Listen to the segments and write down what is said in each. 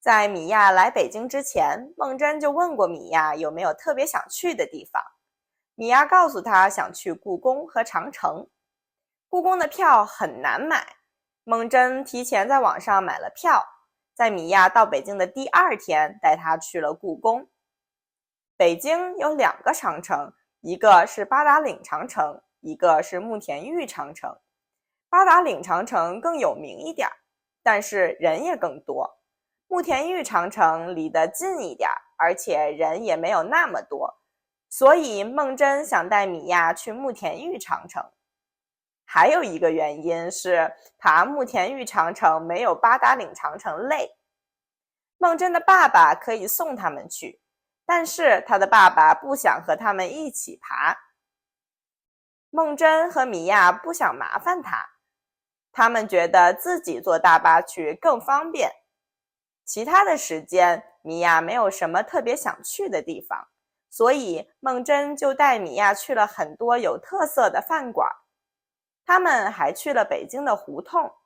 在米娅来北京之前，孟真就问过米娅有没有特别想去的地方。米娅告诉她想去故宫和长城。故宫的票很难买，孟真提前在网上买了票，在米娅到北京的第2天带她去了故宫。北京有2个长城，一个是八达岭长城，一个是慕田峪长城。八达岭长城更有名一点，但是人也更多。慕田峪长城离得近一点，而且人也没有那么多，所以孟真想带米娅去慕田峪长城。还有一个原因是爬慕田峪长城没有八达岭长城累。孟真的爸爸可以送他们去，但是他的爸爸不想和他们一起爬。孟真和米娅不想麻烦他们觉得自己坐大巴去更方便。其他的时间，米娅没有什么特别想去的地方，所以孟真就带米娅去了很多有特色的饭馆。他们还去了北京的胡同。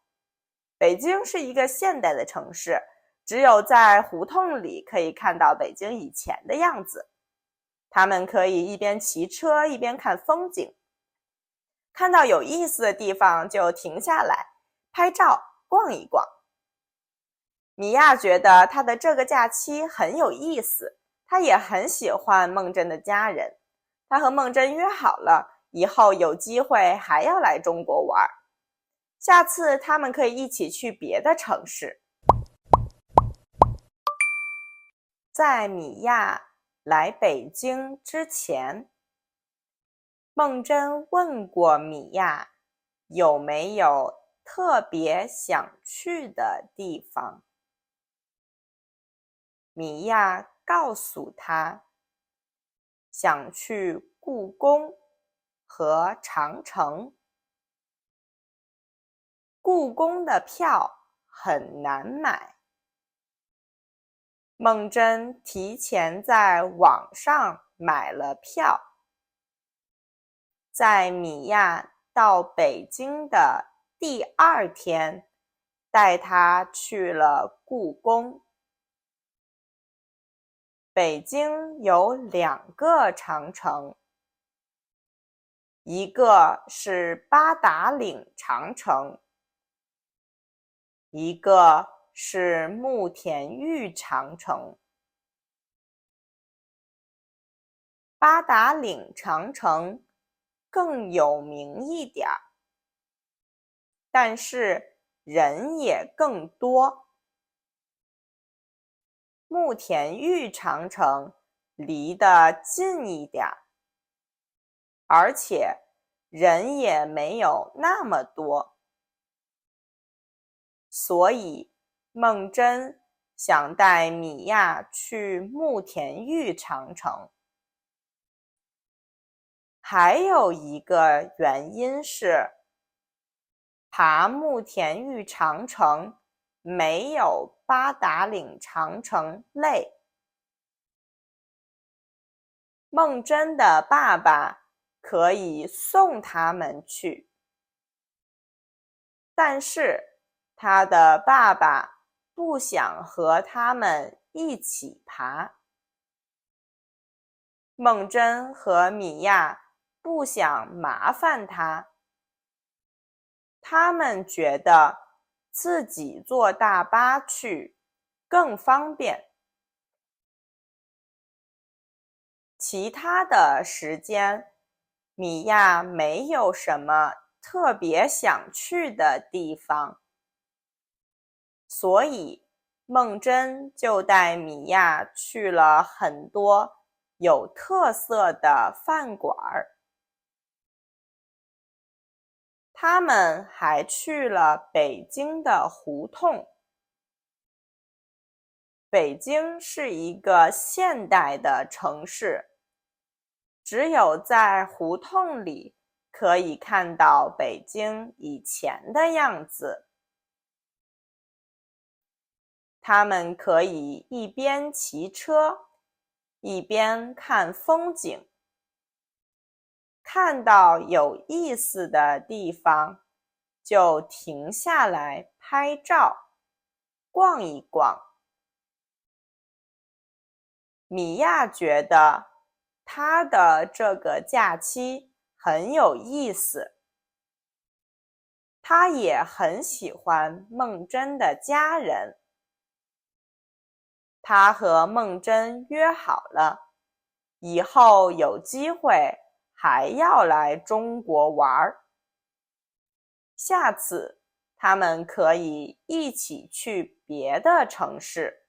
北京是一个现代的城市，只有在胡同里可以看到北京以前的样子。他们可以一边骑车一边看风景，看到有意思的地方就停下来拍照逛一逛。米娅觉得她的这个假期很有意思，她也很喜欢孟真的家人。她和孟真约好了，以后有机会还要来中国玩。下次他们可以一起去别的城市。在米娅来北京之前，孟真问过米娅有没有特别想去的地方。米娅告诉她想去故宫和长城。故宫的票很难买。孟真提前在网上买了票，在米娅到北京的第2天，带她去了故宫。北京有2个长城，一个是八达岭长城，一个是慕田峪长城。八达岭长城更有名一点，但是人也更多。慕田峪长城离得近一点，而且人也没有那么多，所以孟真想带米娅去慕田峪长城。还有一个原因是，爬慕田峪长城没有八达岭长城累。孟真的爸爸可以送他们去，但是他的爸爸不想和他们一起爬。孟真和米娅不想麻烦他们觉得自己坐大巴去更方便。其他的时间，米娅没有什么特别想去的地方，所以孟真就带米娅去了很多有特色的饭馆。他们还去了北京的胡同。北京是一个现代的城市，只有在胡同里可以看到北京以前的样子。他们可以一边骑车，一边看风景。看到有意思的地方，就停下来拍照，逛一逛。米娅觉得她的这个假期很有意思。她也很喜欢梦真的家人。她和梦真约好了，以后有机会还要来中国玩。下次他们可以一起去别的城市。